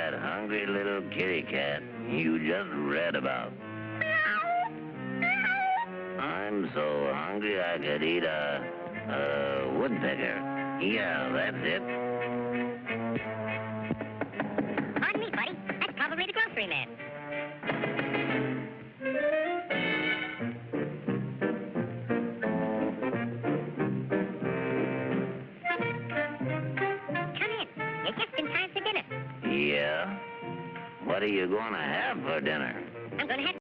that hungry little kitty cat you just read about. I'm so hungry I could eat a woodpecker. Yeah, that's it. Pardon me, buddy. That's probably the grocery man. Come in. You're just in time for dinner. Yeah? What are you going to have for dinner? I'm going to have